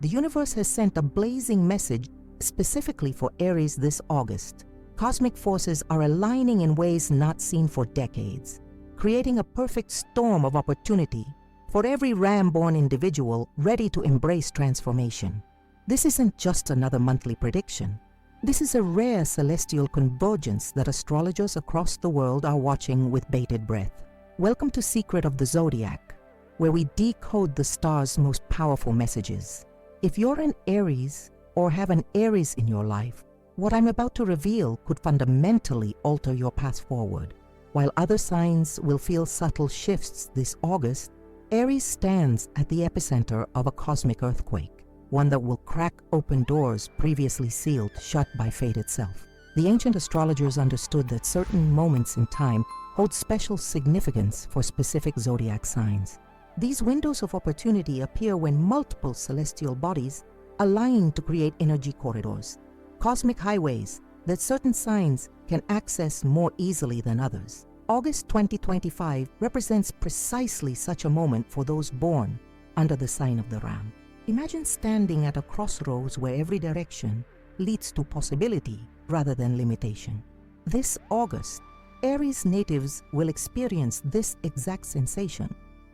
the universe has sent a blazing message specifically for Aries this August. Cosmic forces are aligning in ways not seen for decades, creating a perfect storm of opportunity for every Ram-born individual ready to embrace transformation. This isn't just another monthly prediction. This is a rare celestial convergence that astrologers across the world are watching with bated breath. Welcome to Secret of the Zodiac, where we decode the stars' most powerful messages. If you're an Aries or have an Aries in your life, what I'm about to reveal could fundamentally alter your path forward. While other signs will feel subtle shifts this August, Aries stands at the epicenter of a cosmic earthquake, one that will crack open doors previously sealed shut by fate itself. The ancient astrologers understood that certain moments in time hold special significance for specific zodiac signs. These windows of opportunity appear when multiple celestial bodies align to create energy corridors, cosmic highways that certain signs can access more easily than others. August 2025 represents precisely such a moment for those born under the sign of the Ram. Imagine standing at a crossroads where every direction leads to possibility rather than limitation. This August, Aries natives will experience this exact sensation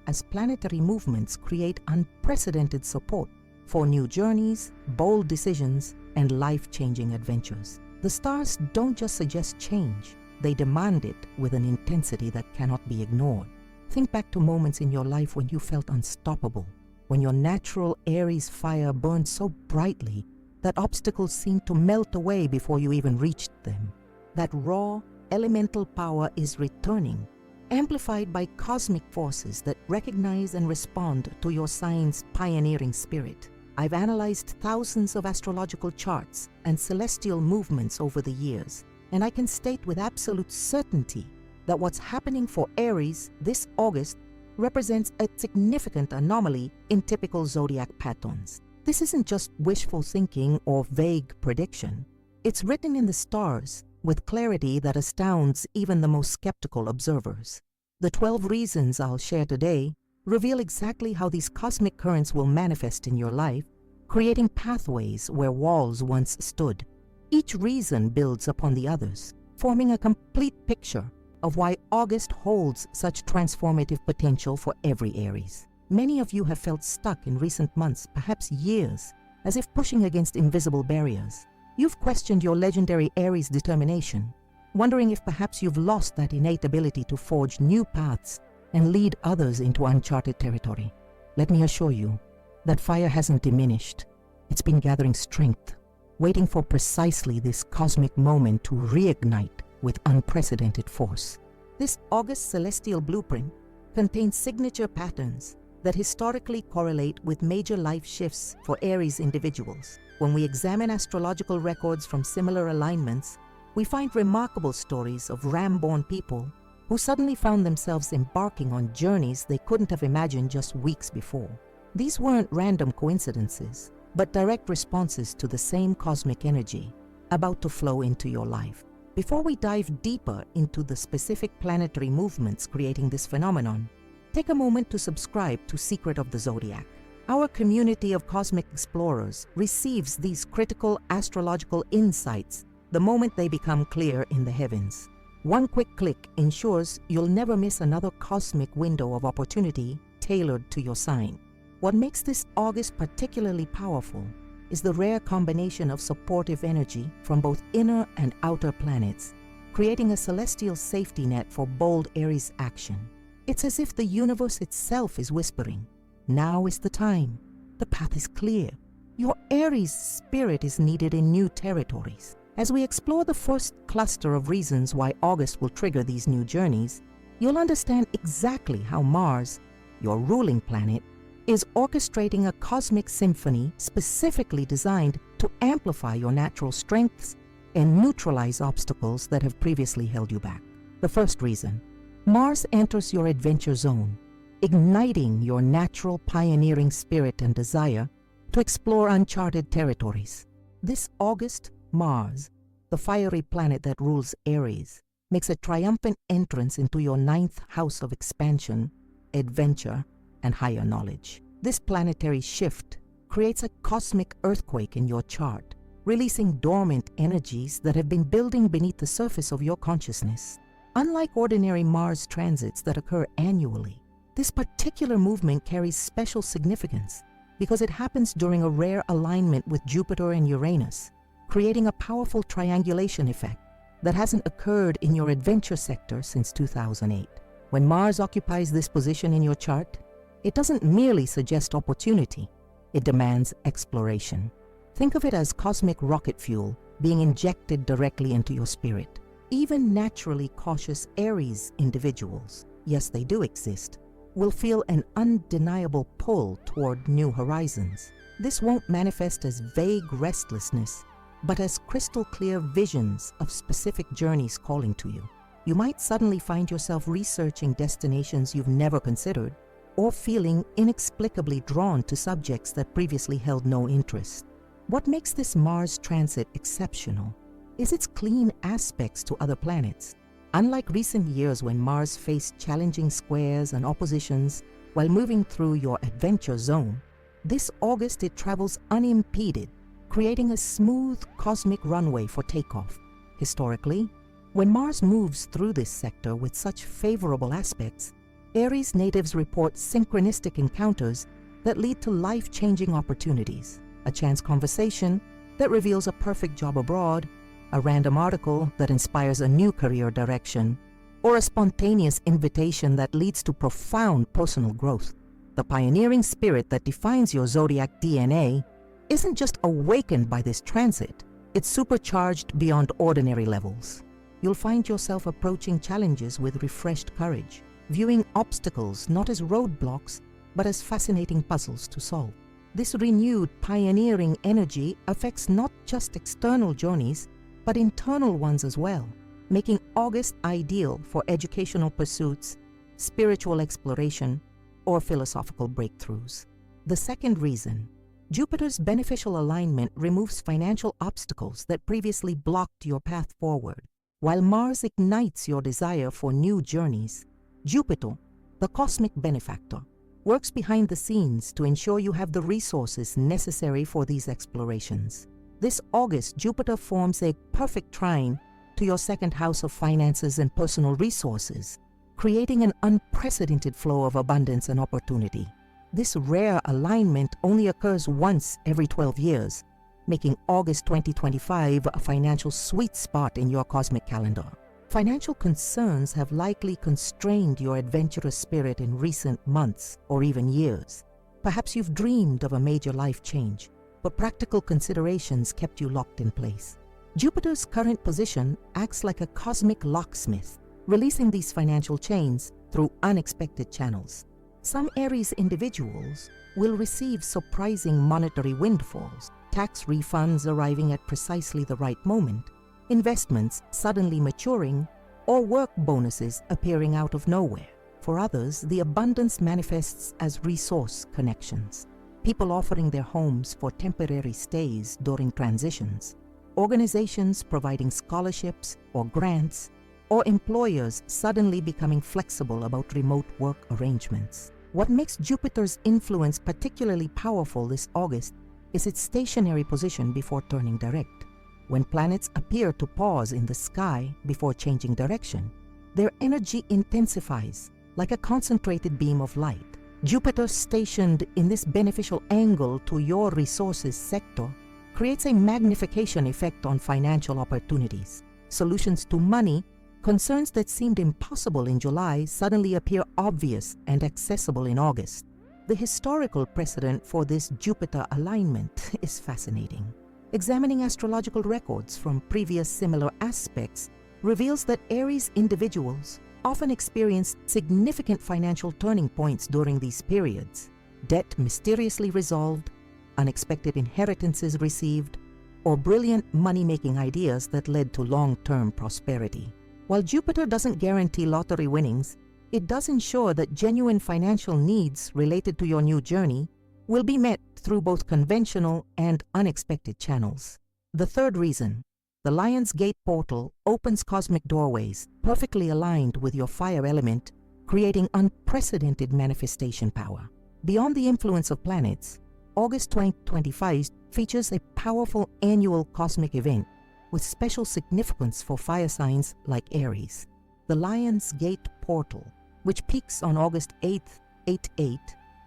as planetary movements create unprecedented support for new journeys, bold decisions, and life-changing adventures. The stars don't just suggest change, they demand it with an intensity that cannot be ignored. Think back to moments in your life when you felt unstoppable, when your natural Aries fire burned so brightly that obstacles seemed to melt away before you even reached them. That raw, elemental power is returning, amplified by cosmic forces that recognize and respond to your sign's pioneering spirit. I've analyzed thousands of astrological charts and celestial movements over the years, and I can state with absolute certainty that what's happening for Aries this August represents a significant anomaly in typical zodiac patterns. This isn't just wishful thinking or vague prediction. It's written in the stars with clarity that astounds even the most skeptical observers. The 12 reasons I'll share today reveal exactly how these cosmic currents will manifest in your life, creating pathways where walls once stood. Each reason builds upon the others, forming a complete picture of why August holds such transformative potential for every Aries. Many of you have felt stuck in recent months, perhaps years, as if pushing against invisible barriers. You've questioned your legendary Aries determination, wondering if perhaps you've lost that innate ability to forge new paths and lead others into uncharted territory. Let me assure you that fire hasn't diminished. It's been gathering strength, waiting for precisely this cosmic moment to reignite with unprecedented force. This August celestial blueprint contains signature patterns that historically correlate with major life shifts for Aries individuals. When we examine astrological records from similar alignments, we find remarkable stories of Ram-born people who suddenly found themselves embarking on journeys they couldn't have imagined just weeks before. These weren't random coincidences, but direct responses to the same cosmic energy about to flow into your life. Before we dive deeper into the specific planetary movements creating this phenomenon, take a moment to subscribe to Secret of the Zodiac. Our community of cosmic explorers receives these critical astrological insights the moment they become clear in the heavens. One quick click ensures you'll never miss another cosmic window of opportunity tailored to your sign. What makes this August particularly powerful is the rare combination of supportive energy from both inner and outer planets, creating a celestial safety net for bold Aries action. It's as if the universe itself is whispering, "Now is the time. The path is clear. Your Aries spirit is needed in new territories." As we explore the first cluster of reasons why August will trigger these new journeys, you'll understand exactly how Mars, your ruling planet, is orchestrating a cosmic symphony specifically designed to amplify your natural strengths and neutralize obstacles that have previously held you back. The first reason: Mars enters your adventure zone, igniting your natural pioneering spirit and desire to explore uncharted territories. This August, Mars, the fiery planet that rules Aries, makes a triumphant entrance into your 9th house of expansion, adventure, and higher knowledge. This planetary shift creates a cosmic earthquake in your chart, releasing dormant energies that have been building beneath the surface of your consciousness. Unlike ordinary Mars transits that occur annually, this particular movement carries special significance because it happens during a rare alignment with Jupiter and Uranus, creating a powerful triangulation effect that hasn't occurred in your adventure sector since 2008. When Mars occupies this position in your chart, it doesn't merely suggest opportunity, it demands exploration. Think of it as cosmic rocket fuel being injected directly into your spirit. Even naturally cautious Aries individuals, yes, they do exist, will feel an undeniable pull toward new horizons. This won't manifest as vague restlessness, but as crystal clear visions of specific journeys calling to you. You might suddenly find yourself researching destinations you've never considered, or feeling inexplicably drawn to subjects that previously held no interest. What makes this Mars transit exceptional is its clean aspects to other planets. Unlike recent years when Mars faced challenging squares and oppositions while moving through your adventure zone, this August it travels unimpeded, creating a smooth cosmic runway for takeoff. Historically, when Mars moves through this sector with such favorable aspects, Aries natives report synchronistic encounters that lead to life-changing opportunities, a chance conversation that reveals a perfect job abroad, a random article that inspires a new career direction, or a spontaneous invitation that leads to profound personal growth. The pioneering spirit that defines your zodiac DNA isn't just awakened by this transit, it's supercharged beyond ordinary levels. You'll find yourself approaching challenges with refreshed courage, viewing obstacles not as roadblocks, but as fascinating puzzles to solve. This renewed pioneering energy affects not just external journeys, but internal ones as well, making August ideal for educational pursuits, spiritual exploration, or philosophical breakthroughs. The second reason, Jupiter's beneficial alignment removes financial obstacles that previously blocked your path forward. While Mars ignites your desire for new journeys, Jupiter, the cosmic benefactor, works behind the scenes to ensure you have the resources necessary for these explorations. This August, Jupiter forms a perfect trine to your second house of finances and personal resources, creating an unprecedented flow of abundance and opportunity. This rare alignment only occurs once every 12 years, making August 2025 a financial sweet spot in your cosmic calendar. Financial concerns have likely constrained your adventurous spirit in recent months or even years. Perhaps you've dreamed of a major life change, but practical considerations kept you locked in place. Jupiter's current position acts like a cosmic locksmith, releasing these financial chains through unexpected channels. Some Aries individuals will receive surprising monetary windfalls, tax refunds arriving at precisely the right moment, investments suddenly maturing, or work bonuses appearing out of nowhere. For others, the abundance manifests as resource connections, people offering their homes for temporary stays during transitions, organizations providing scholarships or grants, or employers suddenly becoming flexible about remote work arrangements. What makes Jupiter's influence particularly powerful this August is its stationary position before turning direct. When planets appear to pause in the sky before changing direction, their energy intensifies like a concentrated beam of light. Jupiter stationed in this beneficial angle to your resources sector creates a magnification effect on financial opportunities. Solutions to money, concerns that seemed impossible in July suddenly appear obvious and accessible in August. The historical precedent for this Jupiter alignment is fascinating. Examining astrological records from previous similar aspects reveals that Aries individuals often experienced significant financial turning points during these periods. Debt mysteriously resolved, unexpected inheritances received, or brilliant money-making ideas that led to long-term prosperity. While Jupiter doesn't guarantee lottery winnings, it does ensure that genuine financial needs related to your new journey will be met through both conventional and unexpected channels. The third reason, the Lion's Gate portal opens cosmic doorways perfectly aligned with your fire element, creating unprecedented manifestation power. Beyond the influence of planets, August 2025 features a powerful annual cosmic event with special significance for fire signs like Aries. The Lion's Gate portal, which peaks on August 8th, 8/8,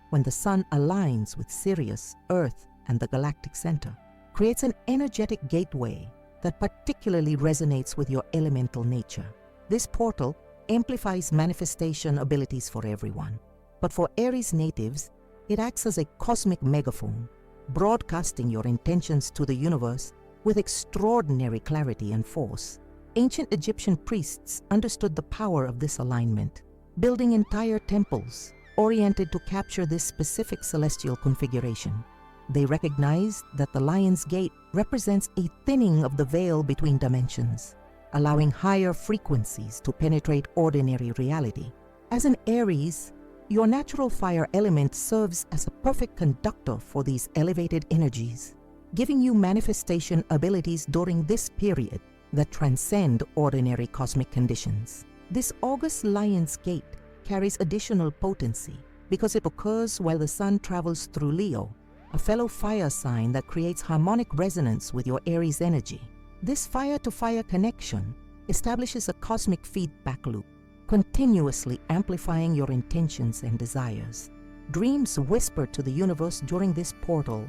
when the Sun aligns with Sirius, Earth, and the galactic center, creates an energetic gateway that particularly resonates with your elemental nature. This portal amplifies manifestation abilities for everyone. But for Aries natives, it acts as a cosmic megaphone, broadcasting your intentions to the universe with extraordinary clarity and force. Ancient Egyptian priests understood the power of this alignment, building entire temples oriented to capture this specific celestial configuration. They recognized that the Lion's Gate represents a thinning of the veil between dimensions, allowing higher frequencies to penetrate ordinary reality. As an Aries, your natural fire element serves as a perfect conductor for these elevated energies, giving you manifestation abilities during this period that transcend ordinary cosmic conditions. This August Lion's Gate carries additional potency because it occurs while the Sun travels through Leo, a fellow fire sign that creates harmonic resonance with your Aries energy. This fire-to-fire connection establishes a cosmic feedback loop, continuously amplifying your intentions and desires. Dreams whispered to the universe during this portal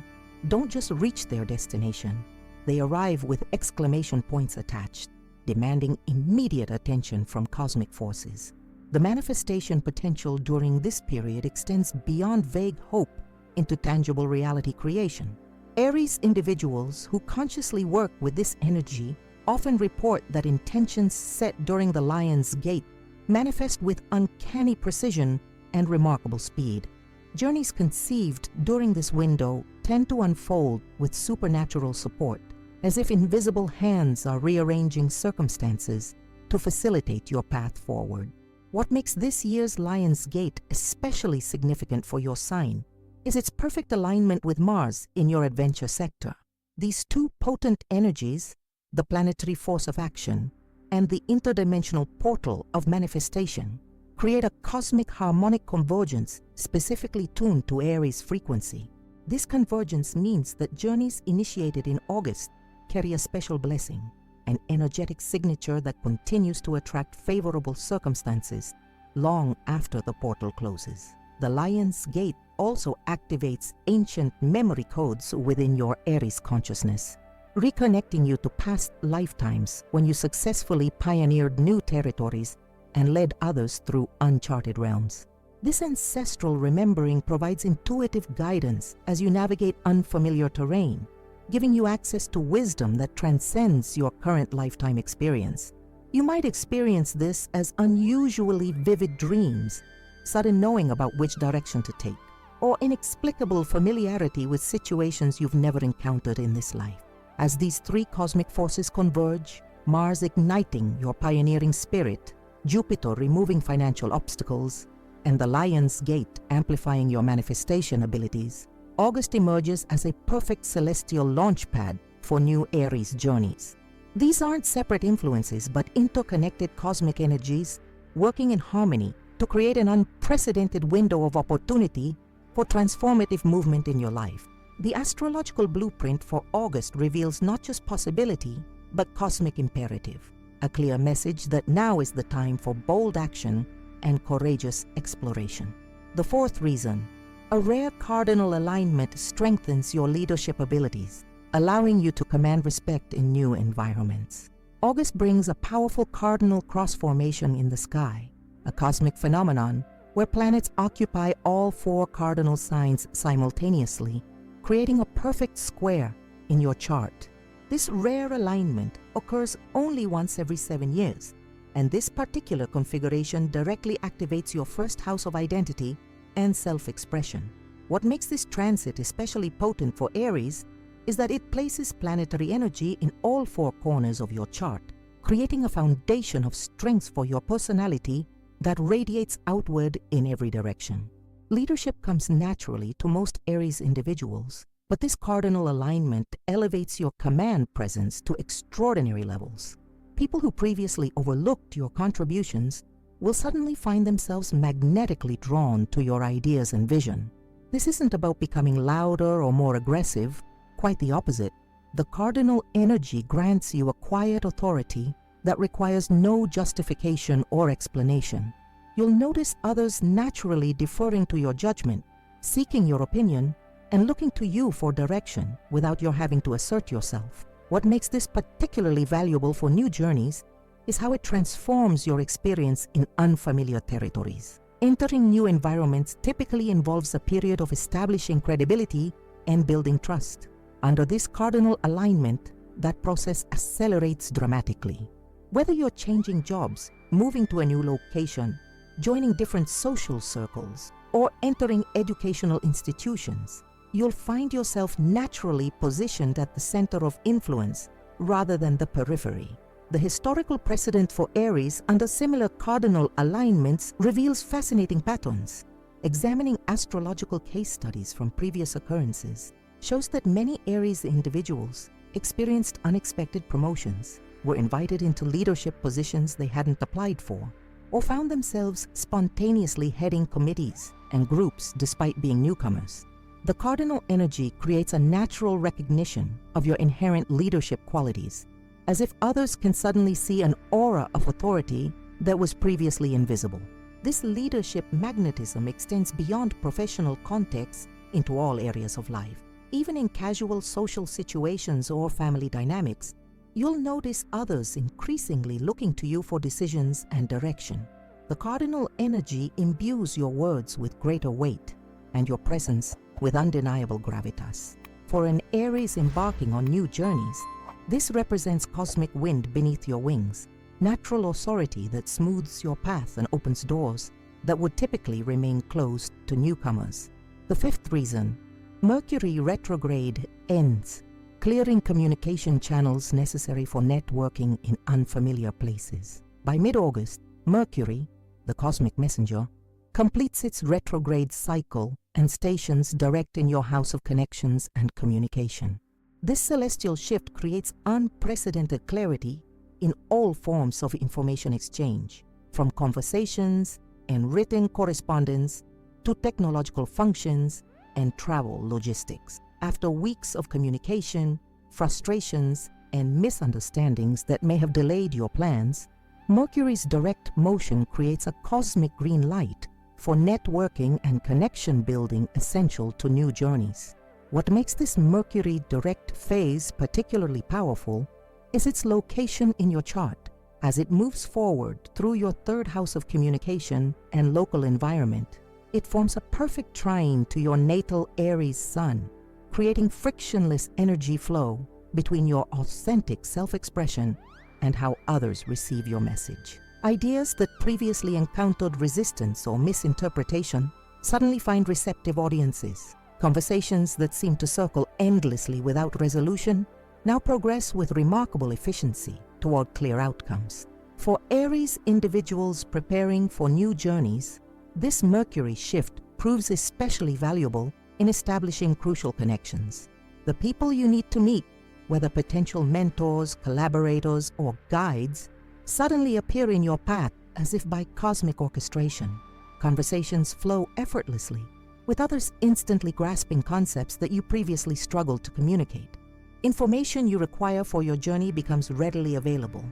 don't just reach their destination, they arrive with exclamation points attached, demanding immediate attention from cosmic forces. The manifestation potential during this period extends beyond vague hope into tangible reality creation. Aries individuals who consciously work with this energy often report that intentions set during the Lion's Gate manifest with uncanny precision and remarkable speed. Journeys conceived during this window tend to unfold with supernatural support, as if invisible hands are rearranging circumstances to facilitate your path forward. What makes this year's Lion's Gate especially significant for your sign is its perfect alignment with Mars in your adventure sector. These two potent energies, the planetary force of action and the interdimensional portal of manifestation, create a cosmic harmonic convergence specifically tuned to Aries frequency. This convergence means that journeys initiated in August carry a special blessing, an energetic signature that continues to attract favorable circumstances long after the portal closes. The Lion's Gate also activates ancient memory codes within your Aries consciousness, reconnecting you to past lifetimes when you successfully pioneered new territories and led others through uncharted realms. This ancestral remembering provides intuitive guidance as you navigate unfamiliar terrain, giving you access to wisdom that transcends your current lifetime experience. You might experience this as unusually vivid dreams, sudden knowing about which direction to take, or inexplicable familiarity with situations you've never encountered in this life. As these three cosmic forces converge, Mars igniting your pioneering spirit, Jupiter removing financial obstacles, and the Lion's Gate amplifying your manifestation abilities, August emerges as a perfect celestial launchpad for new Aries journeys. These aren't separate influences, but interconnected cosmic energies working in harmony to create an unprecedented window of opportunity for transformative movement in your life. The astrological blueprint for August reveals not just possibility, but cosmic imperative, a clear message that now is the time for bold action and courageous exploration. The fourth reason, a rare cardinal alignment strengthens your leadership abilities, allowing you to command respect in new environments. August brings a powerful cardinal cross formation in the sky, a cosmic phenomenon where planets occupy all four cardinal signs simultaneously, creating a perfect square in your chart. This rare alignment occurs only once every 7 years, and this particular configuration directly activates your first house of identity and self-expression. What makes this transit especially potent for Aries is that it places planetary energy in all four corners of your chart, creating a foundation of strength for your personality that radiates outward in every direction. Leadership comes naturally to most Aries individuals, but this cardinal alignment elevates your command presence to extraordinary levels. People who previously overlooked your contributions will suddenly find themselves magnetically drawn to your ideas and vision. This isn't about becoming louder or more aggressive, quite the opposite. The cardinal energy grants you a quiet authority that requires no justification or explanation. You'll notice others naturally deferring to your judgment, seeking your opinion, and looking to you for direction without your having to assert yourself. What makes this particularly valuable for new journeys is how it transforms your experience in unfamiliar territories. Entering new environments typically involves a period of establishing credibility and building trust. Under this cardinal alignment, that process accelerates dramatically. Whether you're changing jobs, moving to a new location, joining different social circles, or entering educational institutions, you'll find yourself naturally positioned at the center of influence rather than the periphery. The historical precedent for Aries under similar cardinal alignments reveals fascinating patterns. Examining astrological case studies from previous occurrences shows that many Aries individuals experienced unexpected promotions, were invited into leadership positions they hadn't applied for, or found themselves spontaneously heading committees and groups despite being newcomers. The cardinal energy creates a natural recognition of your inherent leadership qualities, as if others can suddenly see an aura of authority that was previously invisible. This leadership magnetism extends beyond professional contexts into all areas of life. Even in casual social situations or family dynamics, you'll notice others increasingly looking to you for decisions and direction. The cardinal energy imbues your words with greater weight and your presence with undeniable gravitas. For an Aries embarking on new journeys, this represents cosmic wind beneath your wings, natural authority that smooths your path and opens doors that would typically remain closed to newcomers. The fifth reason, Mercury retrograde ends, clearing communication channels necessary for networking in unfamiliar places. By mid-August, Mercury, the cosmic messenger, completes its retrograde cycle and stations direct in your house of connections and communication. This celestial shift creates unprecedented clarity in all forms of information exchange, from conversations and written correspondence to technological functions and travel logistics. After weeks of communication, frustrations, and misunderstandings that may have delayed your plans, Mercury's direct motion creates a cosmic green light for networking and connection building essential to new journeys. What makes this Mercury direct phase particularly powerful is its location in your chart. As it moves forward through your third house of communication and local environment, it forms a perfect trine to your natal Aries sun, creating frictionless energy flow between your authentic self-expression and how others receive your message. Ideas that previously encountered resistance or misinterpretation suddenly find receptive audiences. Conversations that seemed to circle endlessly without resolution now progress with remarkable efficiency toward clear outcomes. For Aries individuals preparing for new journeys, this Mercury shift proves especially valuable in establishing crucial connections. The people you need to meet, whether potential mentors, collaborators, or guides, suddenly appear in your path as if by cosmic orchestration. Conversations flow effortlessly, with others instantly grasping concepts that you previously struggled to communicate. Information you require for your journey becomes readily available,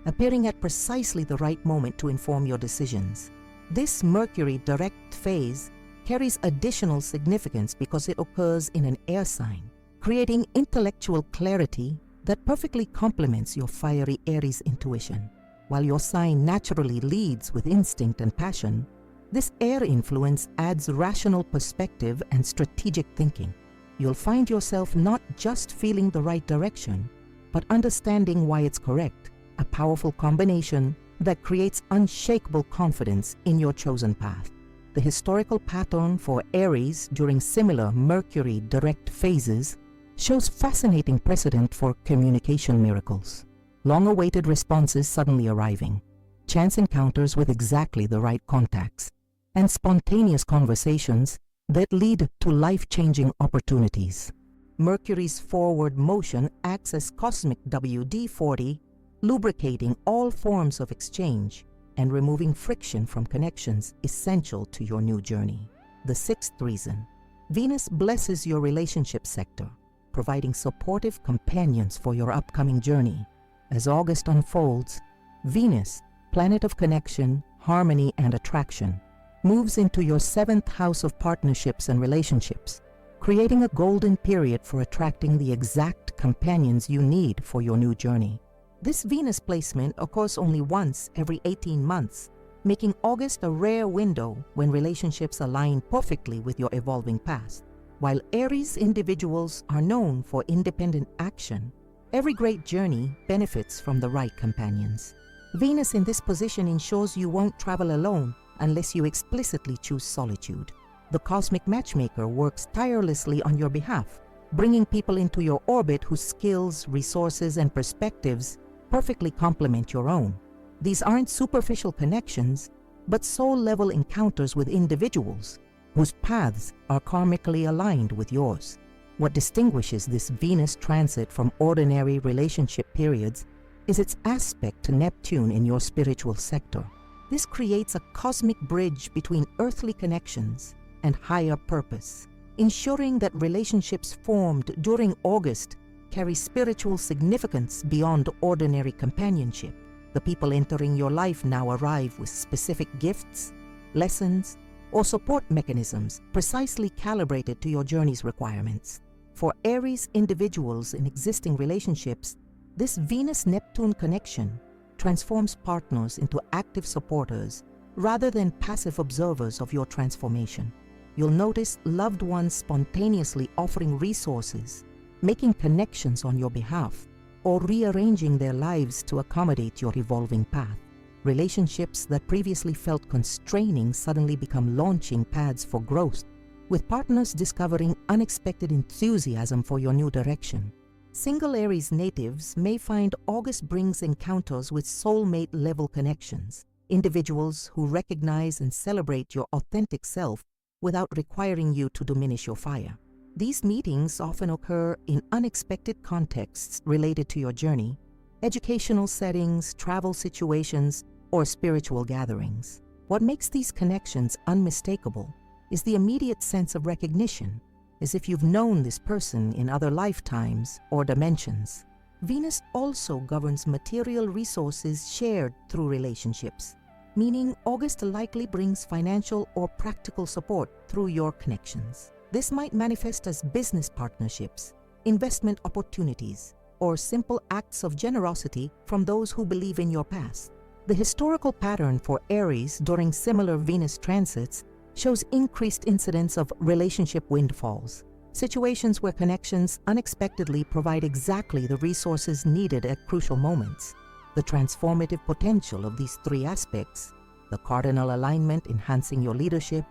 appearing at precisely the right moment to inform your decisions. This Mercury direct phase carries additional significance because it occurs in an air sign, creating intellectual clarity that perfectly complements your fiery Aries intuition. While your sign naturally leads with instinct and passion, this air influence adds rational perspective and strategic thinking. You'll find yourself not just feeling the right direction, but understanding why it's correct, a powerful combination that creates unshakable confidence in your chosen path. The historical pattern for Aries during similar Mercury direct phases shows fascinating precedent for communication miracles. Long-awaited responses suddenly arriving, chance encounters with exactly the right contacts, and spontaneous conversations that lead to life-changing opportunities. Mercury's forward motion acts as cosmic WD-40, lubricating all forms of exchange and removing friction from connections essential to your new journey. The sixth reason, Venus blesses your relationship sector, providing supportive companions for your upcoming journey. As August unfolds, Venus, planet of connection, harmony, and attraction, moves into your 7th house of partnerships and relationships, creating a golden period for attracting the exact companions you need for your new journey. This Venus placement occurs only once every 18 months, making August a rare window when relationships align perfectly with your evolving past. While Aries individuals are known for independent action, every great journey benefits from the right companions. Venus in this position ensures you won't travel alone unless you explicitly choose solitude. The cosmic matchmaker works tirelessly on your behalf, bringing people into your orbit whose skills, resources, and perspectives perfectly complement your own. These aren't superficial connections, but soul-level encounters with individuals whose paths are karmically aligned with yours. What distinguishes this Venus transit from ordinary relationship periods is its aspect to Neptune in your spiritual sector. This creates a cosmic bridge between earthly connections and higher purpose, ensuring that relationships formed during August carry spiritual significance beyond ordinary companionship. The people entering your life now arrive with specific gifts, lessons, or support mechanisms precisely calibrated to your journey's requirements. For Aries individuals in existing relationships, this Venus-Neptune connection transforms partners into active supporters rather than passive observers of your transformation. You'll notice loved ones spontaneously offering resources, making connections on your behalf, or rearranging their lives to accommodate your evolving path. Relationships that previously felt constraining suddenly become launching pads for growth, with partners discovering unexpected enthusiasm for your new direction. Single Aries natives may find August brings encounters with soulmate-level connections, individuals who recognize and celebrate your authentic self without requiring you to diminish your fire. These meetings often occur in unexpected contexts related to your journey, educational settings, travel situations, or spiritual gatherings. What makes these connections unmistakable is the immediate sense of recognition, as if you've known this person in other lifetimes or dimensions. Venus also governs material resources shared through relationships, meaning August likely brings financial or practical support through your connections. This might manifest as business partnerships, investment opportunities, or simple acts of generosity from those who believe in your past. The historical pattern for Aries during similar Venus transits shows increased incidence of relationship windfalls, situations where connections unexpectedly provide exactly the resources needed at crucial moments. The transformative potential of these three aspects, the cardinal alignment enhancing your leadership,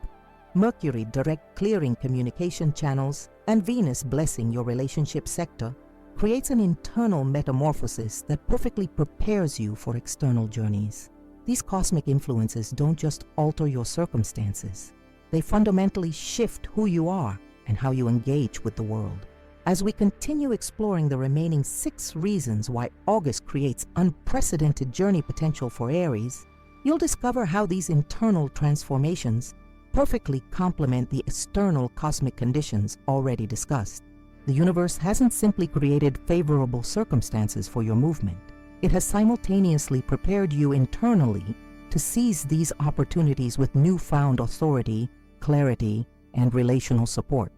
Mercury direct clearing communication channels, and Venus blessing your relationship sector, creates an internal metamorphosis that perfectly prepares you for external journeys. These cosmic influences don't just alter your circumstances, they fundamentally shift who you are and how you engage with the world. As we continue exploring the remaining 6 reasons why August creates unprecedented journey potential for Aries, you'll discover how these internal transformations perfectly complement the external cosmic conditions already discussed. The universe hasn't simply created favorable circumstances for your movement. It has simultaneously prepared you internally to seize these opportunities with newfound authority, clarity, and relational support.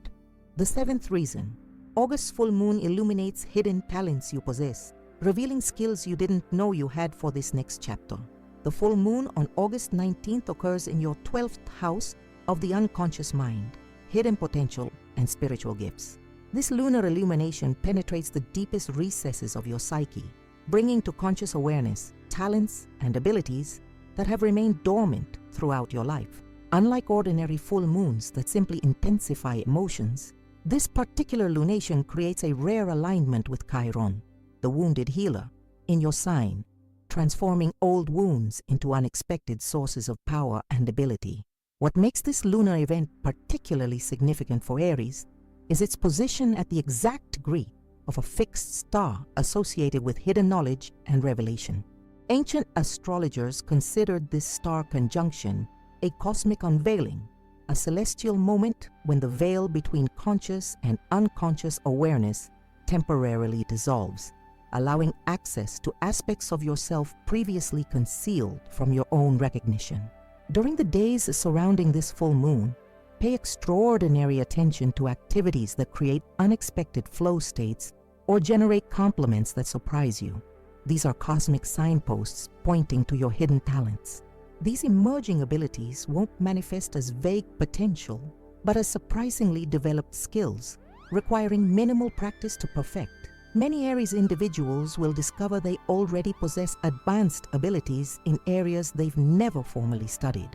The 7th reason, August's full moon illuminates hidden talents you possess, revealing skills you didn't know you had for this next chapter. The full moon on August 19th occurs in your 12th house of the unconscious mind, hidden potential, and spiritual gifts. This lunar illumination penetrates the deepest recesses of your psyche, bringing to conscious awareness talents and abilities that have remained dormant throughout your life. Unlike ordinary full moons that simply intensify emotions, this particular lunation creates a rare alignment with Chiron, the wounded healer, in your sign, transforming old wounds into unexpected sources of power and ability. What makes this lunar event particularly significant for Aries is its position at the exact degree of a fixed star associated with hidden knowledge and revelation. Ancient astrologers considered this star conjunction a cosmic unveiling, a celestial moment when the veil between conscious and unconscious awareness temporarily dissolves, allowing access to aspects of yourself previously concealed from your own recognition. During the days surrounding this full moon, pay extraordinary attention to activities that create unexpected flow states or generate compliments that surprise you. These are cosmic signposts pointing to your hidden talents. These emerging abilities won't manifest as vague potential, but as surprisingly developed skills, requiring minimal practice to perfect. Many Aries individuals will discover they already possess advanced abilities in areas they've never formally studied.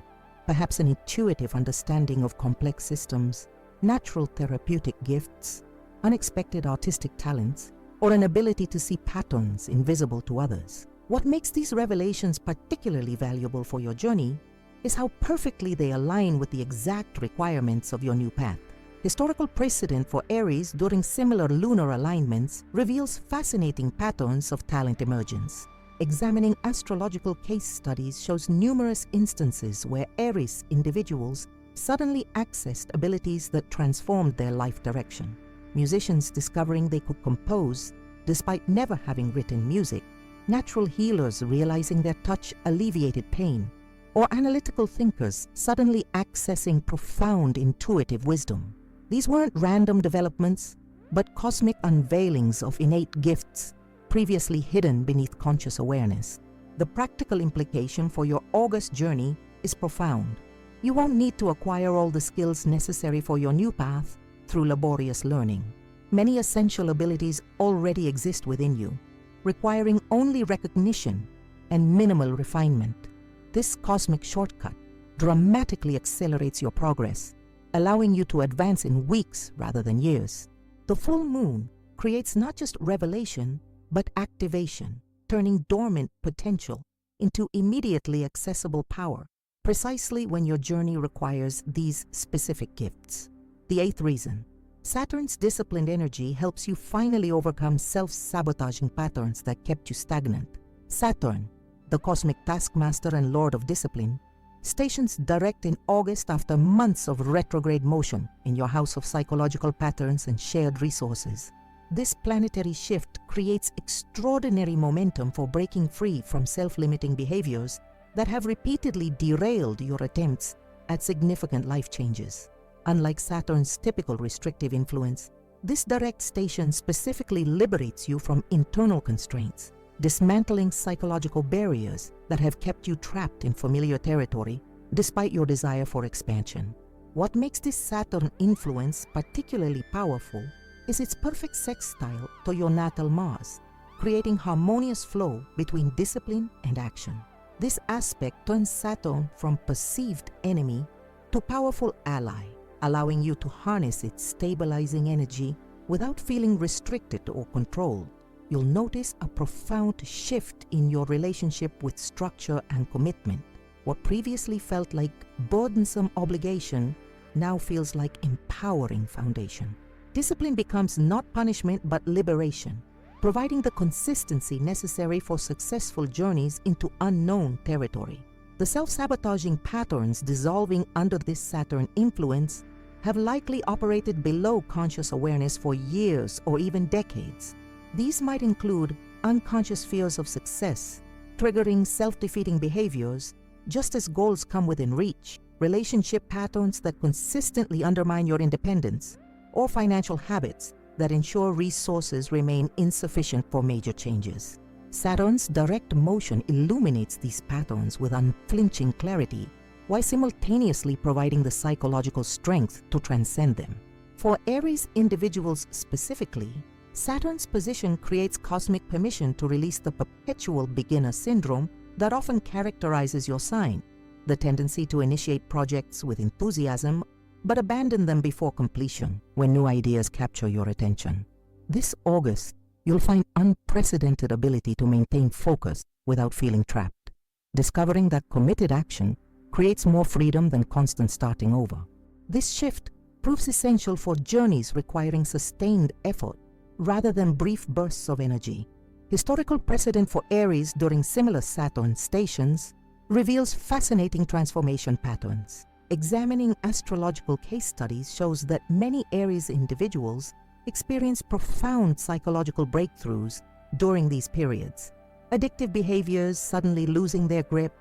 Perhaps an intuitive understanding of complex systems, natural therapeutic gifts, unexpected artistic talents, or an ability to see patterns invisible to others. What makes these revelations particularly valuable for your journey is how perfectly they align with the exact requirements of your new path. Historical precedent for Aries during similar lunar alignments reveals fascinating patterns of talent emergence. Examining astrological case studies shows numerous instances where Aries individuals suddenly accessed abilities that transformed their life direction. Musicians discovering they could compose despite never having written music, natural healers realizing their touch alleviated pain, or analytical thinkers suddenly accessing profound intuitive wisdom. These weren't random developments, but cosmic unveilings of innate gifts previously hidden beneath conscious awareness. The practical implication for your August journey is profound. You won't need to acquire all the skills necessary for your new path through laborious learning. Many essential abilities already exist within you, requiring only recognition and minimal refinement. This cosmic shortcut dramatically accelerates your progress, allowing you to advance in weeks rather than years. The full moon creates not just revelation, but activation, turning dormant potential into immediately accessible power, precisely when your journey requires these specific gifts. The eighth reason: Saturn's disciplined energy helps you finally overcome self-sabotaging patterns that kept you stagnant. Saturn, the cosmic taskmaster and lord of discipline, stations direct in August after months of retrograde motion in your house of psychological patterns and shared resources. This planetary shift creates extraordinary momentum for breaking free from self-limiting behaviors that have repeatedly derailed your attempts at significant life changes. Unlike Saturn's typical restrictive influence, this direct station specifically liberates you from internal constraints, dismantling psychological barriers that have kept you trapped in familiar territory despite your desire for expansion. What makes this Saturn influence particularly powerful is its perfect sextile to your natal Mars, creating harmonious flow between discipline and action. This aspect turns Saturn from perceived enemy to powerful ally, allowing you to harness its stabilizing energy without feeling restricted or controlled. You'll notice a profound shift in your relationship with structure and commitment. What previously felt like burdensome obligation now feels like empowering foundation. Discipline becomes not punishment but liberation, providing the consistency necessary for successful journeys into unknown territory. The self-sabotaging patterns dissolving under this Saturn influence have likely operated below conscious awareness for years or even decades. These might include unconscious fears of success, triggering self-defeating behaviors just as goals come within reach, relationship patterns that consistently undermine your independence, or financial habits that ensure resources remain insufficient for major changes. Saturn's direct motion illuminates these patterns with unflinching clarity, while simultaneously providing the psychological strength to transcend them. For Aries individuals specifically, Saturn's position creates cosmic permission to release the perpetual beginner syndrome that often characterizes your sign, the tendency to initiate projects with enthusiasm but abandon them before completion when new ideas capture your attention. This August, you'll find unprecedented ability to maintain focus without feeling trapped, discovering that committed action creates more freedom than constant starting over. This shift proves essential for journeys requiring sustained effort rather than brief bursts of energy. Historical precedent for Aries during similar Saturn stations reveals fascinating transformation patterns. Examining astrological case studies shows that many Aries individuals experience profound psychological breakthroughs during these periods. Addictive behaviors suddenly losing their grip,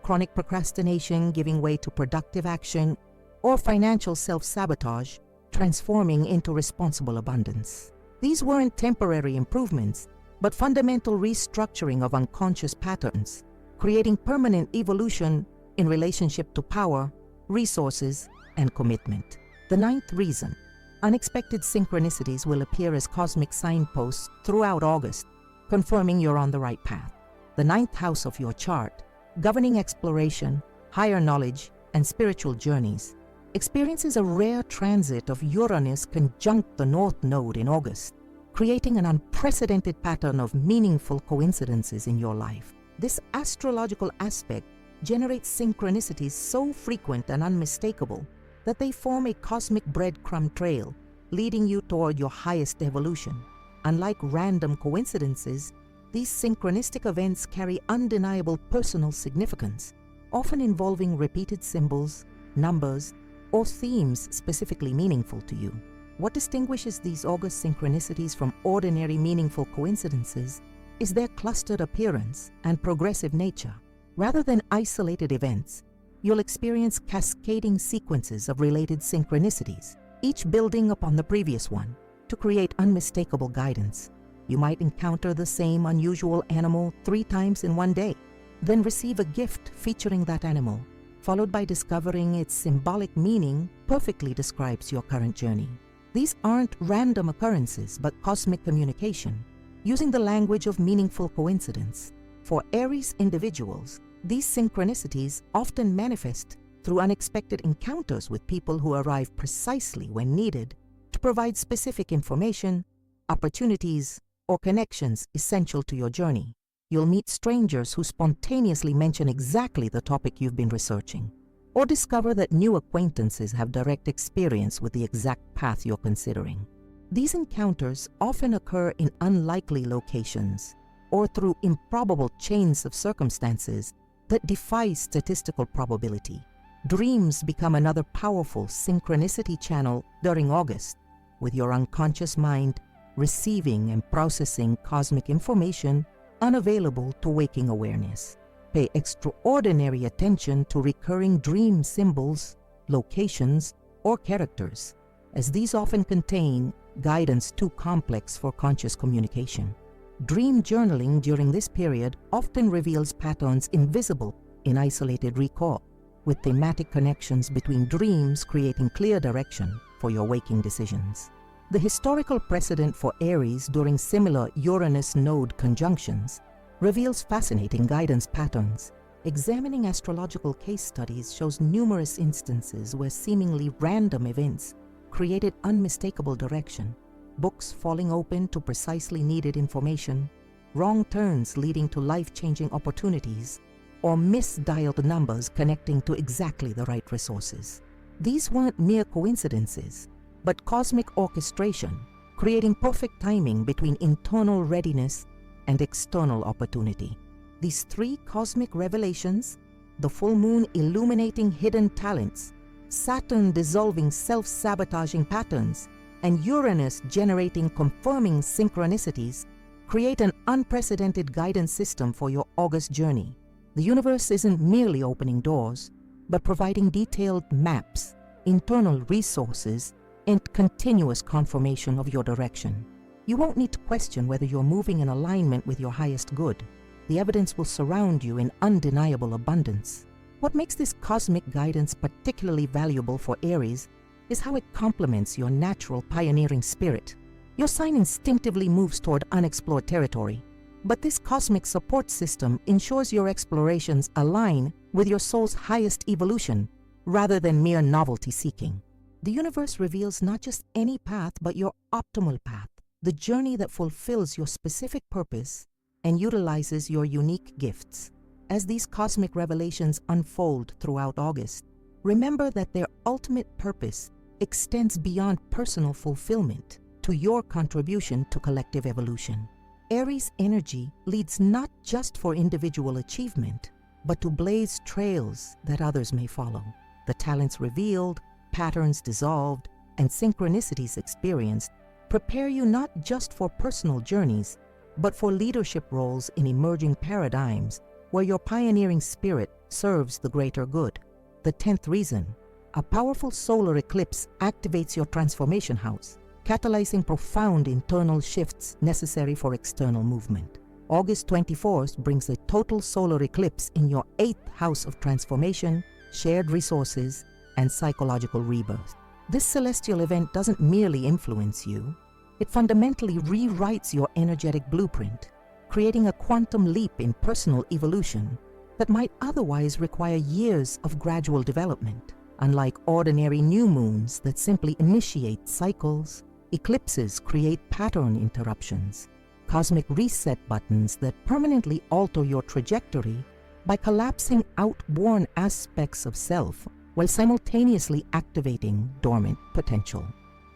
chronic procrastination giving way to productive action, or financial self-sabotage transforming into responsible abundance. These weren't temporary improvements, but fundamental restructuring of unconscious patterns, creating permanent evolution in relationship to power, resources, and commitment. The ninth reason: unexpected synchronicities will appear as cosmic signposts throughout August, confirming you're on the right path. The ninth house of your chart, governing exploration, higher knowledge, and spiritual journeys, experiences a rare transit of Uranus conjunct the North Node in August, creating an unprecedented pattern of meaningful coincidences in your life. This astrological aspect generates synchronicities so frequent and unmistakable that they form a cosmic breadcrumb trail, leading you toward your highest evolution. Unlike random coincidences, these synchronistic events carry undeniable personal significance, often involving repeated symbols, numbers, or themes specifically meaningful to you. What distinguishes these August synchronicities from ordinary meaningful coincidences is their clustered appearance and progressive nature. Rather than isolated events, you'll experience cascading sequences of related synchronicities, each building upon the previous one, to create unmistakable guidance. You might encounter the same unusual animal 3 times in one day, then receive a gift featuring that animal, followed by discovering its symbolic meaning perfectly describes your current journey. These aren't random occurrences, but cosmic communication, using the language of meaningful coincidence. For Aries individuals, these synchronicities often manifest through unexpected encounters with people who arrive precisely when needed to provide specific information, opportunities, or connections essential to your journey. You'll meet strangers who spontaneously mention exactly the topic you've been researching, or discover that new acquaintances have direct experience with the exact path you're considering. These encounters often occur in unlikely locations or through improbable chains of circumstances that defy statistical probability. Dreams become another powerful synchronicity channel during August, with your unconscious mind receiving and processing cosmic information unavailable to waking awareness. Pay extraordinary attention to recurring dream symbols, locations, or characters, as these often contain guidance too complex for conscious communication. Dream journaling during this period often reveals patterns invisible in isolated recall, with thematic connections between dreams creating clear direction for your waking decisions. The historical precedent for Aries during similar Uranus node conjunctions reveals fascinating guidance patterns. Examining astrological case studies shows numerous instances where seemingly random events created unmistakable direction, books falling open to precisely needed information, wrong turns leading to life-changing opportunities, or misdialed numbers connecting to exactly the right resources. These weren't mere coincidences, but cosmic orchestration, creating perfect timing between internal readiness and external opportunity. These 3 cosmic revelations, the full moon illuminating hidden talents, Saturn dissolving self-sabotaging patterns, and Uranus generating confirming synchronicities, create an unprecedented guidance system for your August journey. The universe isn't merely opening doors, but providing detailed maps, internal resources, and continuous confirmation of your direction. You won't need to question whether you're moving in alignment with your highest good. The evidence will surround you in undeniable abundance. What makes this cosmic guidance particularly valuable for Aries is how it complements your natural pioneering spirit. Your sign instinctively moves toward unexplored territory, but this cosmic support system ensures your explorations align with your soul's highest evolution rather than mere novelty seeking. The universe reveals not just any path, but your optimal path, the journey that fulfills your specific purpose and utilizes your unique gifts. As these cosmic revelations unfold throughout August, remember that their ultimate purpose extends beyond personal fulfillment to your contribution to collective evolution. Aries energy leads not just for individual achievement, but to blaze trails that others may follow. the talents revealed, patterns dissolved, and synchronicities experienced prepare you not just for personal journeys, but for leadership roles in emerging paradigms where your pioneering spirit serves the greater good. The 10th reason: a powerful solar eclipse activates your transformation house, catalyzing profound internal shifts necessary for external movement. August 24th brings a total solar eclipse in your 8th house of transformation, shared resources, and psychological rebirth. This celestial event doesn't merely influence you, it fundamentally rewrites your energetic blueprint, creating a quantum leap in personal evolution that might otherwise require years of gradual development. Unlike ordinary new moons that simply initiate cycles, eclipses create pattern interruptions, cosmic reset buttons that permanently alter your trajectory by collapsing outworn aspects of self while simultaneously activating dormant potential.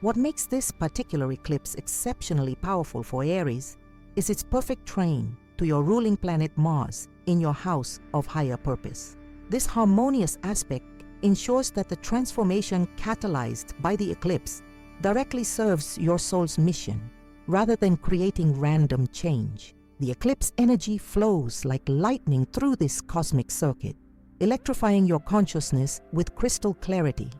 What makes this particular eclipse exceptionally powerful for Aries is its perfect trine to your ruling planet Mars in your house of higher purpose. This harmonious aspect ensures that the transformation catalyzed by the eclipse directly serves your soul's mission, rather than creating random change. The eclipse energy flows like lightning through this cosmic circuit, electrifying your consciousness with crystal clarity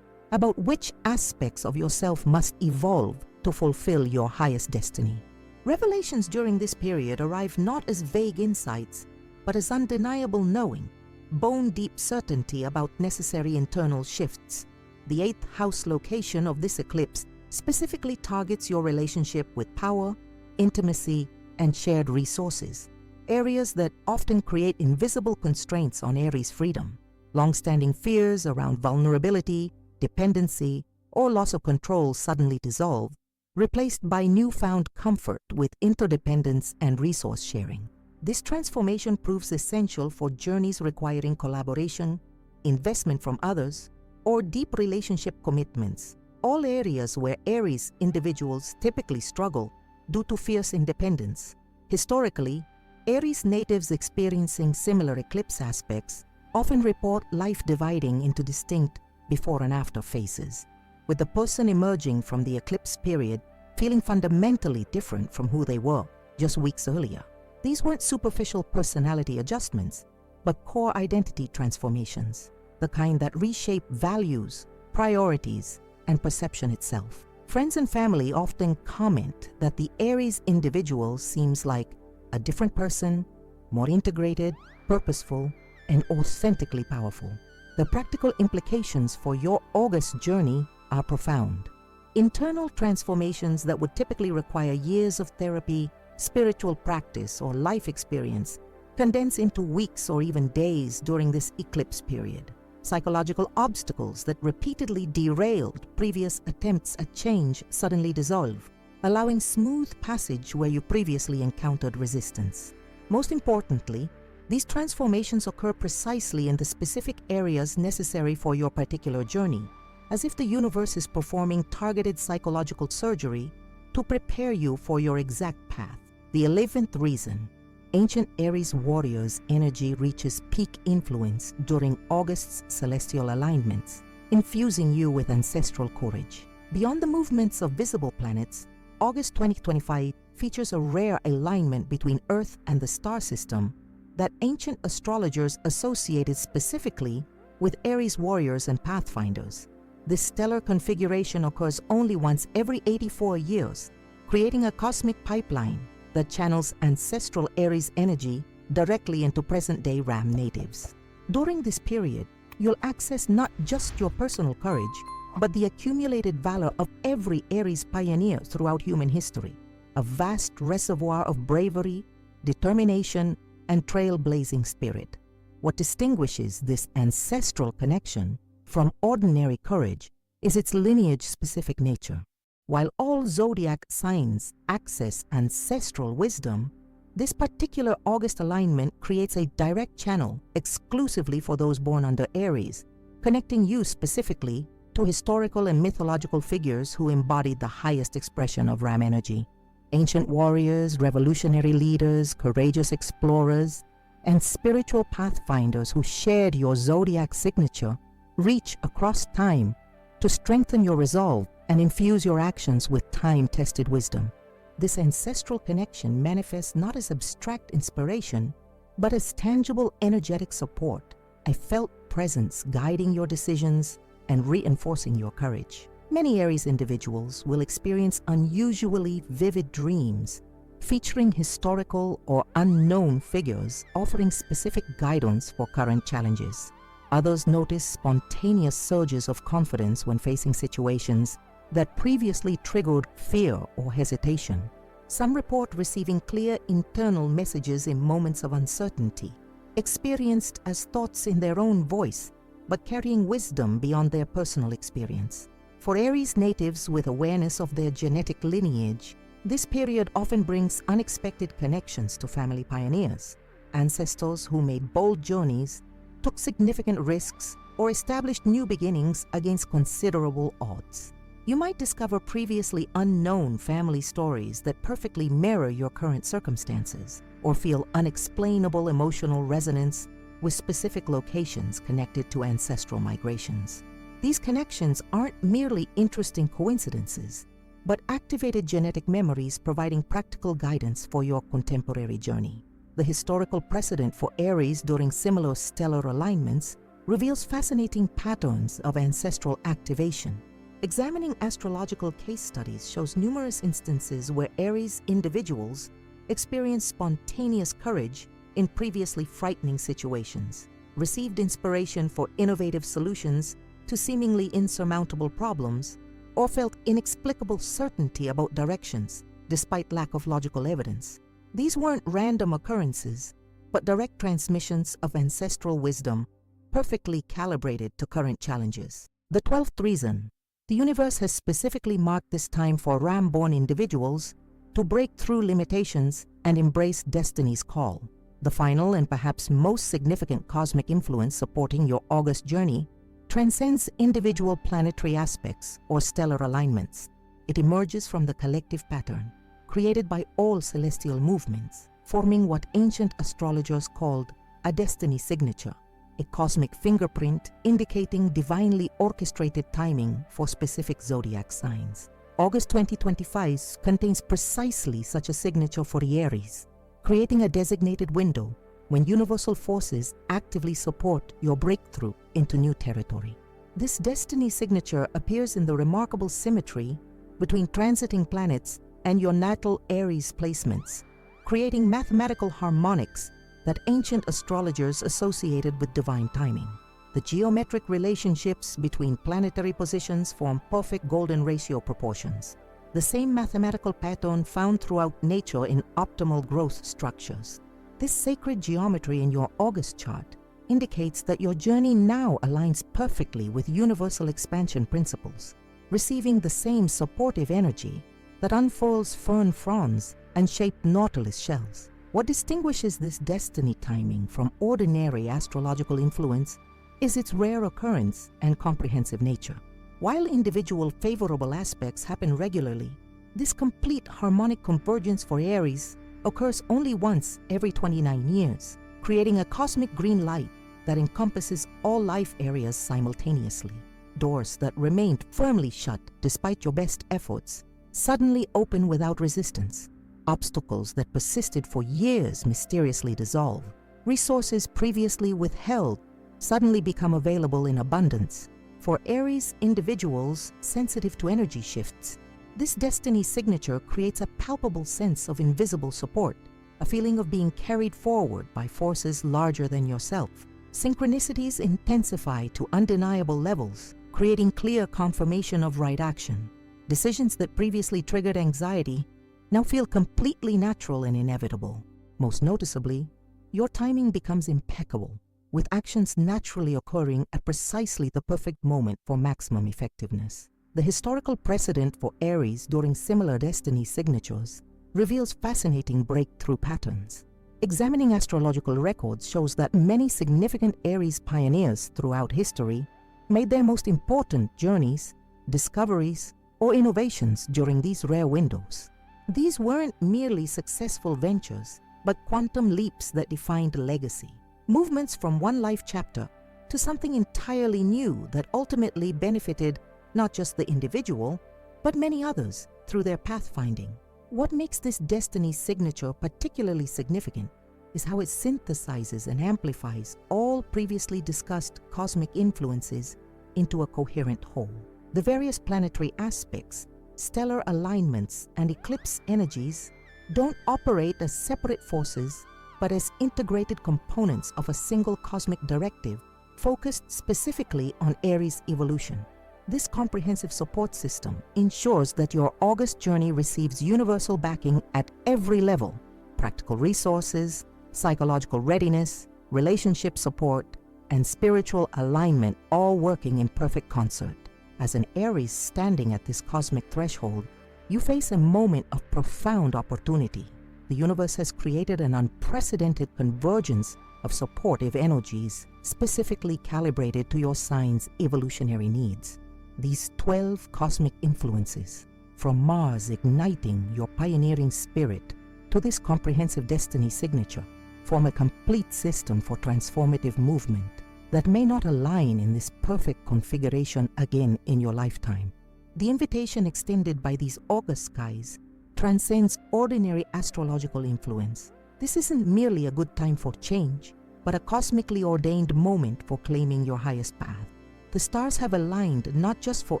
about which aspects of yourself must evolve to fulfill your highest destiny. Revelations during this period arrive not as vague insights, but as undeniable knowing, bone-deep certainty about necessary internal shifts. The 8th house location of this eclipse specifically targets your relationship with power, intimacy, and shared resources, areas that often create invisible constraints on Aries' freedom. Long-standing fears around vulnerability, dependency, or loss of control suddenly dissolve, replaced by newfound comfort with interdependence and resource sharing. This transformation proves essential for journeys requiring collaboration, investment from others, or deep relationship commitments, all areas where Aries individuals typically struggle due to fierce independence. Historically, Aries natives experiencing similar eclipse aspects often report life dividing into distinct before and after phases, with the person emerging from the eclipse period feeling fundamentally different from who they were just weeks earlier. These weren't superficial personality adjustments, but core identity transformations, the kind that reshape values, priorities, and perception itself. Friends and family often comment that the Aries individual seems like a different person, more integrated, purposeful, and authentically powerful. The practical implications for your August journey are profound. Internal transformations that would typically require years of therapy, spiritual practice, or life experience condense into weeks or even days during this eclipse period. Psychological obstacles that repeatedly derailed previous attempts at change suddenly dissolve, allowing smooth passage where you previously encountered resistance. Most importantly, these transformations occur precisely in the specific areas necessary for your particular journey, as if the universe is performing targeted psychological surgery to prepare you for your exact path. The 11th reason: ancient Aries warriors' energy reaches peak influence during August's celestial alignments, infusing you with ancestral courage. Beyond the movements of visible planets, August 2025 features a rare alignment between Earth and the star system that ancient astrologers associated specifically with Aries warriors and pathfinders. This stellar configuration occurs only once every 84 years, creating a cosmic pipeline that channels ancestral Aries energy directly into present-day Ram natives. During this period, you'll access not just your personal courage, but the accumulated valor of every Aries pioneer throughout human history, a vast reservoir of bravery, determination, and trailblazing spirit. What distinguishes this ancestral connection from ordinary courage is its lineage-specific nature. While all zodiac signs access ancestral wisdom, this particular August alignment creates a direct channel exclusively for those born under Aries, connecting you specifically to historical and mythological figures who embodied the highest expression of Ram energy. Ancient warriors, revolutionary leaders, courageous explorers, and spiritual pathfinders who shared your zodiac signature reach across time to strengthen your resolve and infuse your actions with time-tested wisdom. This ancestral connection manifests not as abstract inspiration, but as tangible energetic support, a felt presence guiding your decisions and reinforcing your courage. Many Aries individuals will experience unusually vivid dreams featuring historical or unknown figures offering specific guidance for current challenges. Others notice spontaneous surges of confidence when facing situations that previously triggered fear or hesitation. Some report receiving clear internal messages in moments of uncertainty, experienced as thoughts in their own voice, but carrying wisdom beyond their personal experience. For Aries natives with awareness of their genetic lineage, this period often brings unexpected connections to family pioneers, ancestors who made bold journeys, took significant risks, or established new beginnings against considerable odds. You might discover previously unknown family stories that perfectly mirror your current circumstances, or feel unexplainable emotional resonance with specific locations connected to ancestral migrations. These connections aren't merely interesting coincidences, but activated genetic memories providing practical guidance for your contemporary journey. The historical precedent for Aries during similar stellar alignments reveals fascinating patterns of ancestral activation. Examining astrological case studies shows numerous instances where Aries individuals experienced spontaneous courage in previously frightening situations, received inspiration for innovative solutions to seemingly insurmountable problems, or felt inexplicable certainty about directions despite lack of logical evidence. These weren't random occurrences, but direct transmissions of ancestral wisdom perfectly calibrated to current challenges. The 12th reason. The universe has specifically marked this time for Ram-born individuals to break through limitations and embrace destiny's call. The final and perhaps most significant cosmic influence supporting your August journey transcends individual planetary aspects or stellar alignments. It emerges from the collective pattern created by all celestial movements, forming what ancient astrologers called a destiny signature, a cosmic fingerprint indicating divinely orchestrated timing for specific zodiac signs. August 2025 contains precisely such a signature for the Aries, creating a designated window when universal forces actively support your breakthrough into new territory. This destiny signature appears in the remarkable symmetry between transiting planets and your natal Aries placements, creating mathematical harmonics that ancient astrologers associated with divine timing. The geometric relationships between planetary positions form perfect golden ratio proportions, the same mathematical pattern found throughout nature in optimal growth structures. This sacred geometry in your August chart indicates that your journey now aligns perfectly with universal expansion principles, receiving the same supportive energy that unfurls fern fronds and shaped nautilus shells. What distinguishes this destiny timing from ordinary astrological influence is its rare occurrence and comprehensive nature. While individual favorable aspects happen regularly, this complete harmonic convergence for Aries occurs only once every 29 years, creating a cosmic green light that encompasses all life areas simultaneously. Doors that remained firmly shut despite your best efforts suddenly open without resistance. Obstacles that persisted for years mysteriously dissolve. Resources previously withheld suddenly become available in abundance. For Aries individuals sensitive to energy shifts, this destiny signature creates a palpable sense of invisible support, a feeling of being carried forward by forces larger than yourself. Synchronicities intensify to undeniable levels, creating clear confirmation of right action. Decisions that previously triggered anxiety now feel completely natural and inevitable. Most noticeably, your timing becomes impeccable, with actions naturally occurring at precisely the perfect moment for maximum effectiveness. The historical precedent for Aries during similar destiny signatures reveals fascinating breakthrough patterns. Examining astrological records shows that many significant Aries pioneers throughout history made their most important journeys, discoveries, or innovations during these rare windows. These weren't merely successful ventures, but quantum leaps that defined a legacy. Movements from one life chapter to something entirely new that ultimately benefited not just the individual, but many others through their pathfinding. What makes this destiny signature particularly significant is how it synthesizes and amplifies all previously discussed cosmic influences into a coherent whole. The various planetary aspects, stellar alignments, and eclipse energies don't operate as separate forces, but as integrated components of a single cosmic directive focused specifically on Aries evolution. This comprehensive support system ensures that your August journey receives universal backing at every level: practical resources, psychological readiness, relationship support, and spiritual alignment, all working in perfect concert. As an Aries standing at this cosmic threshold, you face a moment of profound opportunity. The universe has created an unprecedented convergence of supportive energies specifically calibrated to your sign's evolutionary needs. These 12 cosmic influences, from Mars igniting your pioneering spirit to this comprehensive destiny signature, form a complete system for transformative movement that may not align in this perfect configuration again in your lifetime. The invitation extended by these August skies transcends ordinary astrological influence. This isn't merely a good time for change, but a cosmically ordained moment for claiming your highest path. The stars have aligned not just for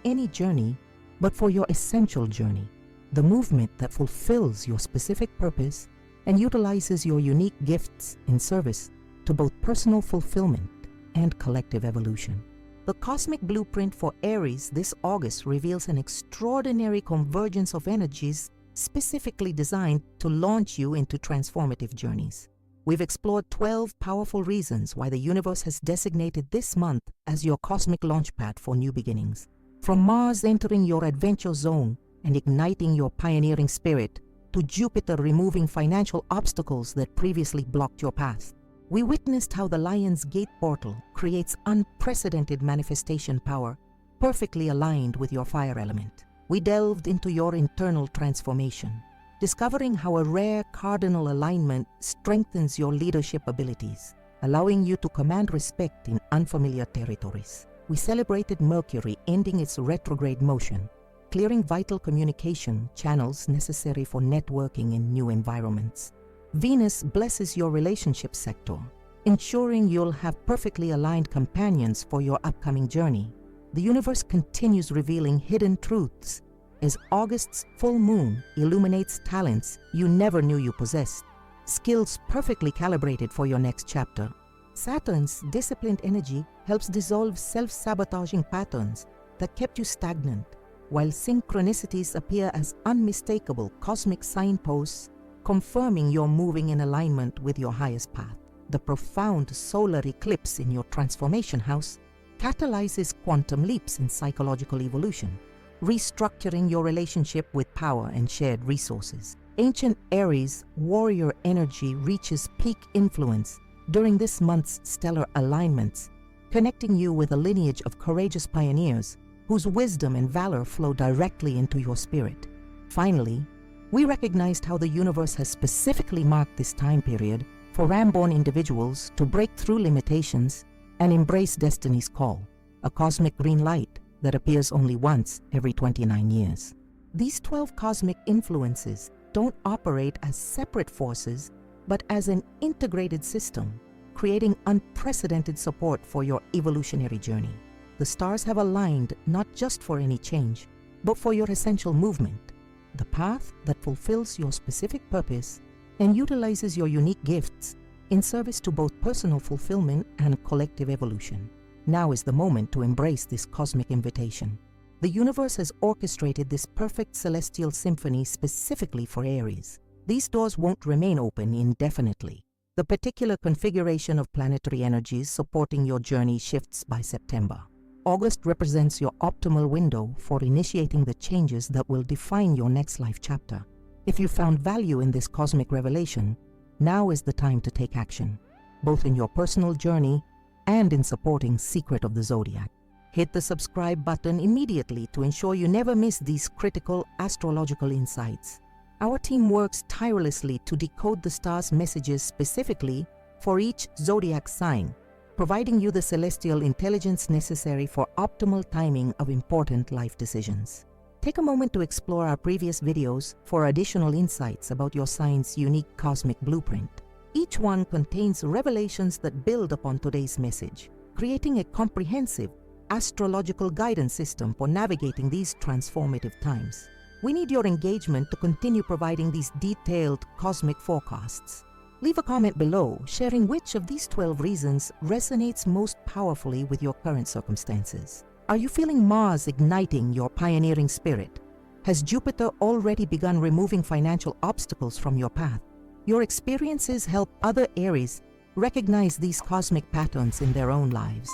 any journey, but for your essential journey, the movement that fulfills your specific purpose and utilizes your unique gifts in service to both personal fulfillment and collective evolution. The cosmic blueprint for Aries this August reveals an extraordinary convergence of energies specifically designed to launch you into transformative journeys. We've explored 12 powerful reasons why the universe has designated this month as your cosmic launchpad for new beginnings. From Mars entering your adventure zone and igniting your pioneering spirit, to Jupiter removing financial obstacles that previously blocked your path, we witnessed how the Lion's Gate portal creates unprecedented manifestation power, perfectly aligned with your fire element. We delved into your internal transformation, discovering how a rare cardinal alignment strengthens your leadership abilities, allowing you to command respect in unfamiliar territories. We celebrated Mercury ending its retrograde motion, clearing vital communication channels necessary for networking in new environments. Venus blesses your relationship sector, ensuring you'll have perfectly aligned companions for your upcoming journey. The universe continues revealing hidden truths as August's full moon illuminates talents you never knew you possessed, skills perfectly calibrated for your next chapter. Saturn's disciplined energy helps dissolve self-sabotaging patterns that kept you stagnant, while synchronicities appear as unmistakable cosmic signposts confirming you're moving in alignment with your highest path. The profound solar eclipse in your transformation house catalyzes quantum leaps in psychological evolution, restructuring your relationship with power and shared resources. Ancient Aries warrior energy reaches peak influence during this month's stellar alignments, connecting you with a lineage of courageous pioneers whose wisdom and valor flow directly into your spirit. Finally, we recognized how the universe has specifically marked this time period for Ram-born individuals to break through limitations and embrace destiny's call, a cosmic green light that appears only once every 29 years. These 12 cosmic influences don't operate as separate forces, but as an integrated system, creating unprecedented support for your evolutionary journey. The stars have aligned not just for any change, but for your essential movement, the path that fulfills your specific purpose and utilizes your unique gifts in service to both personal fulfillment and collective evolution. Now is the moment to embrace this cosmic invitation. The universe has orchestrated this perfect celestial symphony specifically for Aries. These doors won't remain open indefinitely. The particular configuration of planetary energies supporting your journey shifts by September. August represents your optimal window for initiating the changes that will define your next life chapter. If you found value in this cosmic revelation, now is the time to take action, both in your personal journey and in supporting Secret of the Zodiac. Hit the subscribe button immediately to ensure you never miss these critical astrological insights. Our team works tirelessly to decode the stars' messages specifically for each zodiac sign, providing you the celestial intelligence necessary for optimal timing of important life decisions. Take a moment to explore our previous videos for additional insights about your sign's unique cosmic blueprint. Each one contains revelations that build upon today's message, creating a comprehensive astrological guidance system for navigating these transformative times. We need your engagement to continue providing these detailed cosmic forecasts. Leave a comment below sharing which of these 12 reasons resonates most powerfully with your current circumstances. Are you feeling Mars igniting your pioneering spirit? Has Jupiter already begun removing financial obstacles from your path? Your experiences help other Aries recognize these cosmic patterns in their own lives.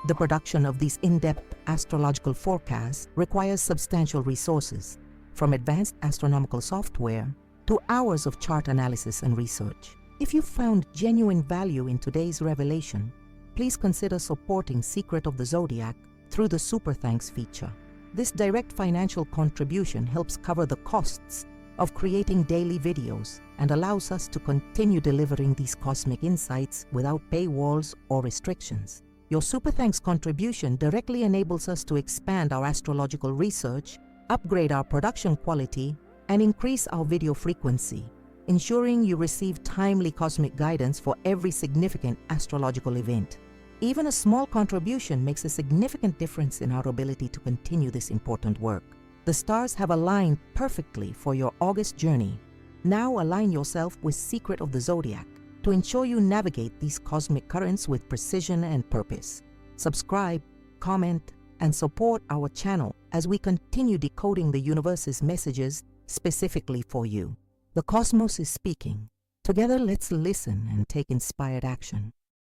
The production of these in-depth astrological forecasts requires substantial resources, from advanced astronomical software to hours of chart analysis and research. If you found genuine value in today's revelation, please consider supporting Secret of the Zodiac through the Super Thanks feature. This direct financial contribution helps cover the costs of creating daily videos and allows us to continue delivering these cosmic insights without paywalls or restrictions. Your Super Thanks contribution directly enables us to expand our astrological research, upgrade our production quality, and increase our video frequency, ensuring you receive timely cosmic guidance for every significant astrological event. Even a small contribution makes a significant difference in our ability to continue this important work. The stars have aligned perfectly for your August journey. Now align yourself with Secret of the Zodiac to ensure you navigate these cosmic currents with precision and purpose. Subscribe, comment, and support our channel as we continue decoding the universe's messages specifically for you. The cosmos is speaking. Together, let's listen and take inspired action.